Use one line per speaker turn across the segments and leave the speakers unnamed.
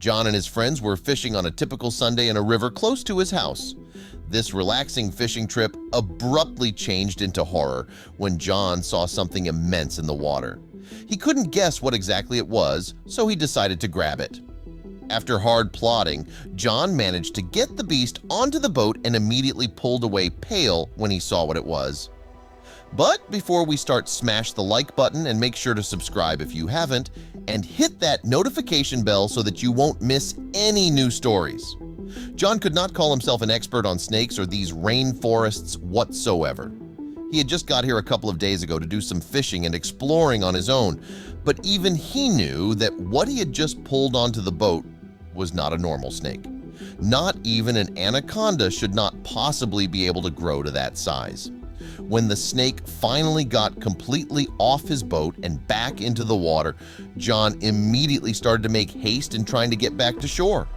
John and his friends were fishing on a typical Sunday in a river close to his house. This relaxing fishing trip abruptly changed into horror when John saw something immense in the water. He couldn't guess what exactly it was, so he decided to grab it. After hard plodding, John managed to get the beast onto the boat and immediately pulled away pale when he saw what it was. But before we start, smash the like button and make sure to subscribe if you haven't, and hit that notification bell so that you won't miss any new stories. John could not call himself an expert on snakes or these rainforests whatsoever. He had just got here a couple of days ago to do some fishing and exploring on his own, but even he knew that what he had just pulled onto the boat was not a normal snake. Not even an anaconda should not possibly be able to grow to that size. When the snake finally got completely off his boat and back into the water, John immediately started to make haste in trying to get back to shore.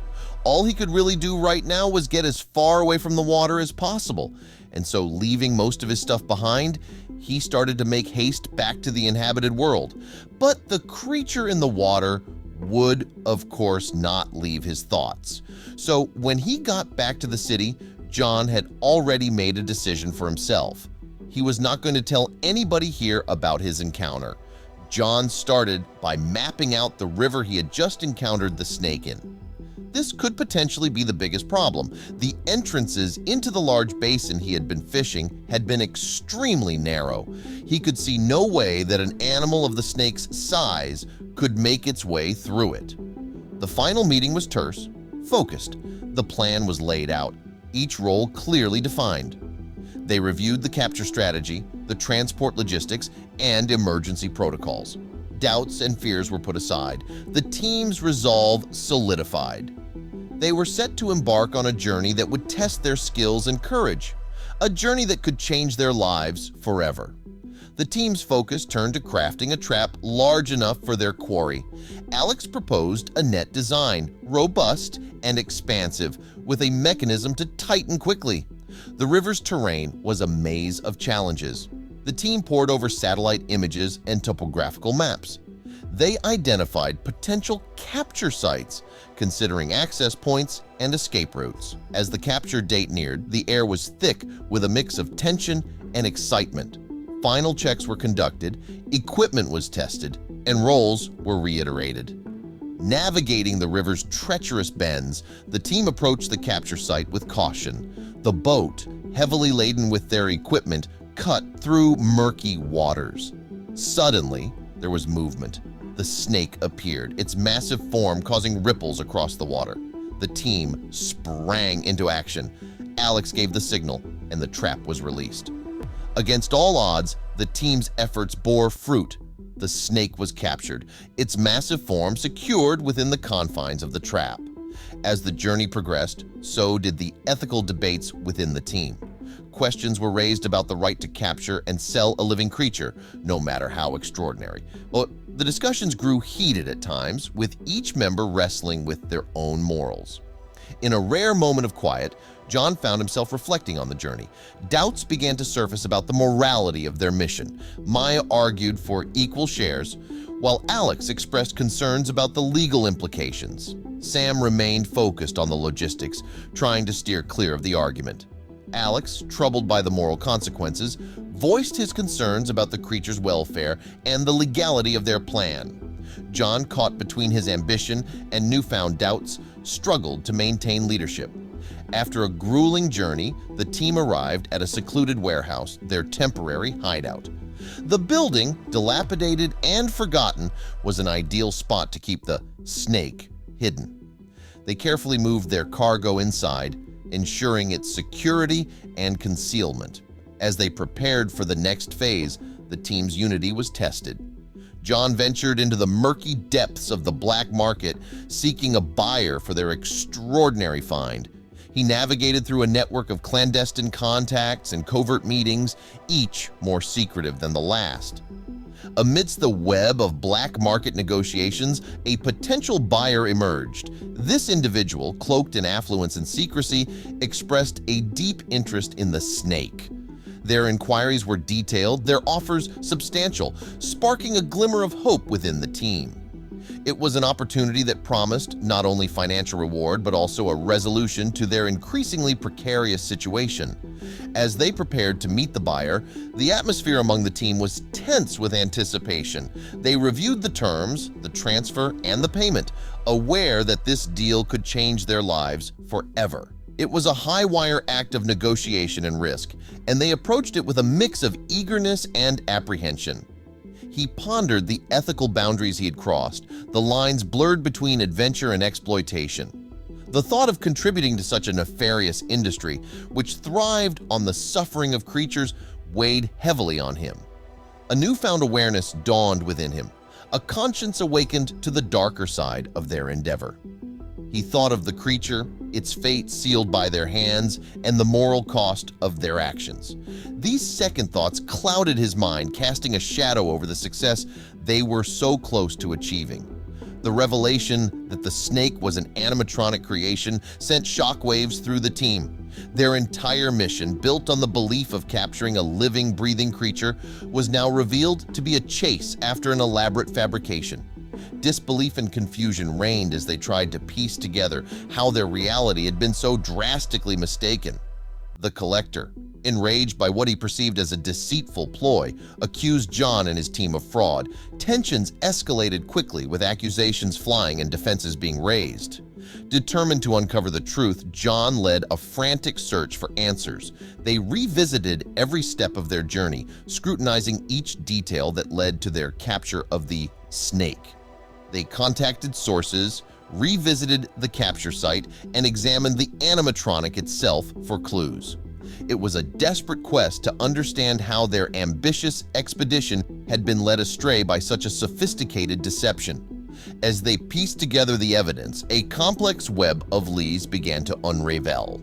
All he could really do right now was get as far away from the water as possible, and so leaving most of his stuff behind, he started to make haste back to the inhabited world. But the creature in the water would, of course, not leave his thoughts. So when he got back to the city, John had already made a decision for himself. He was not going to tell anybody here about his encounter. John started by mapping out the river he had just encountered the snake in. This could potentially be the biggest problem. The entrances into the large basin he had been fishing had been extremely narrow. He could see no way that an animal of the snake's size could make its way through it. The final meeting was terse, focused. The plan was laid out, each role clearly defined. They reviewed the capture strategy, the transport logistics, and emergency protocols. Doubts and fears were put aside. The team's resolve solidified. They were set to embark on a journey that would test their skills and courage, a journey that could change their lives forever. The team's focus turned to crafting a trap large enough for their quarry. Alex proposed a net design, robust and expansive, with a mechanism to tighten quickly. The river's terrain was a maze of challenges. The team pored over satellite images and topographical maps. They identified potential capture sites, considering access points and escape routes. As the capture date neared, the air was thick with a mix of tension and excitement. Final checks were conducted, equipment was tested, and roles were reiterated. Navigating the river's treacherous bends, the team approached the capture site with caution. The boat, heavily laden with their equipment, cut through murky waters. Suddenly, there was movement. The snake appeared, its massive form causing ripples across the water. The team sprang into action. Alex gave the signal, and the trap was released. Against all odds, the team's efforts bore fruit. The snake was captured, its massive form secured within the confines of the trap. As the journey progressed, so did the ethical debates within the team. Questions were raised about the right to capture and sell a living creature, no matter how extraordinary. Well, the discussions grew heated at times, with each member wrestling with their own morals. In a rare moment of quiet, John found himself reflecting on the journey. Doubts began to surface about the morality of their mission. Maya argued for equal shares, while Alex expressed concerns about the legal implications. Sam remained focused on the logistics, trying to steer clear of the argument. Alex, troubled by the moral consequences, voiced his concerns about the creature's welfare and the legality of their plan. John, caught between his ambition and newfound doubts, struggled to maintain leadership. After a grueling journey, the team arrived at a secluded warehouse, their temporary hideout. The building, dilapidated and forgotten, was an ideal spot to keep the snake hidden. They carefully moved their cargo inside, ensuring its security and concealment. As they prepared for the next phase, the team's unity was tested. John ventured into the murky depths of the black market, seeking a buyer for their extraordinary find. He navigated through a network of clandestine contacts and covert meetings, each more secretive than the last. Amidst the web of black market negotiations, a potential buyer emerged. This individual, cloaked in affluence and secrecy, expressed a deep interest in the snake. Their inquiries were detailed, their offers substantial, sparking a glimmer of hope within the team. It was an opportunity that promised not only financial reward but also a resolution to their increasingly precarious situation. As they prepared to meet the buyer, the atmosphere among the team was tense with anticipation. They reviewed the terms, the transfer, and the payment, aware that this deal could change their lives forever. It was a high-wire act of negotiation and risk, and they approached it with a mix of eagerness and apprehension. He pondered the ethical boundaries he had crossed, the lines blurred between adventure and exploitation. The thought of contributing to such a nefarious industry, which thrived on the suffering of creatures, weighed heavily on him. A newfound awareness dawned within him, a conscience awakened to the darker side of their endeavor. He thought of the creature, its fate sealed by their hands, and the moral cost of their actions. These second thoughts clouded his mind, casting a shadow over the success they were so close to achieving. The revelation that the snake was an animatronic creation sent shockwaves through the team. Their entire mission, built on the belief of capturing a living, breathing creature, was now revealed to be a chase after an elaborate fabrication. Disbelief and confusion reigned as they tried to piece together how their reality had been so drastically mistaken. The collector, enraged by what he perceived as a deceitful ploy, accused John and his team of fraud. Tensions escalated quickly, with accusations flying and defenses being raised. Determined to uncover the truth, John led a frantic search for answers. They revisited every step of their journey, scrutinizing each detail that led to their capture of the snake. They contacted sources, revisited the capture site, and examined the animatronic itself for clues. It was a desperate quest to understand how their ambitious expedition had been led astray by such a sophisticated deception. As they pieced together the evidence, a complex web of lies began to unravel.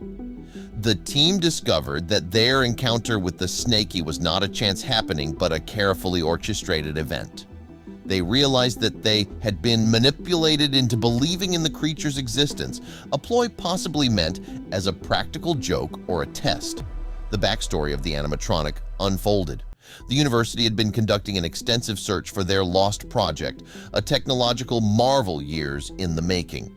The team discovered that their encounter with the snakey was not a chance happening but a carefully orchestrated event. They realized that they had been manipulated into believing in the creature's existence, a ploy possibly meant as a practical joke or a test. The backstory of the animatronic unfolded. The university had been conducting an extensive search for their lost project, a technological marvel years in the making.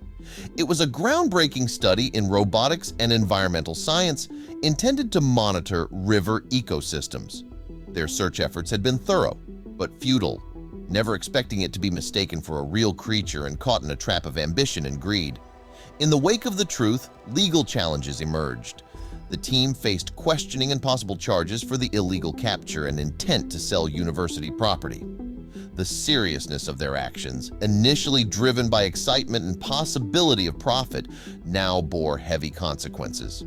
It was a groundbreaking study in robotics and environmental science intended to monitor river ecosystems. Their search efforts had been thorough, but futile, never expecting it to be mistaken for a real creature and caught in a trap of ambition and greed. In the wake of the truth, legal challenges emerged. The team faced questioning and possible charges for the illegal capture and intent to sell university property. The seriousness of their actions, initially driven by excitement and possibility of profit, now bore heavy consequences.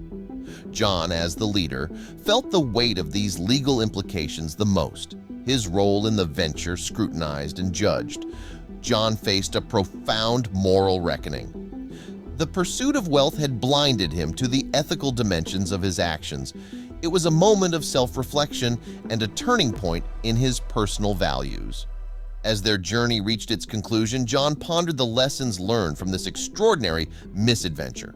John, as the leader, felt the weight of these legal implications the most. His role in the venture scrutinized and judged, John faced a profound moral reckoning. The pursuit of wealth had blinded him to the ethical dimensions of his actions. It was a moment of self-reflection and a turning point in his personal values. As their journey reached its conclusion, John pondered the lessons learned from this extraordinary misadventure.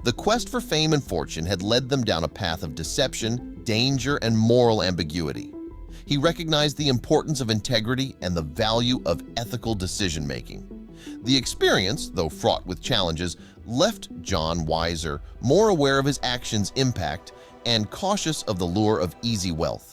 The quest for fame and fortune had led them down a path of deception, danger, and moral ambiguity. He recognized the importance of integrity and the value of ethical decision-making. The experience, though fraught with challenges, left John wiser, more aware of his actions' impact, and cautious of the lure of easy wealth.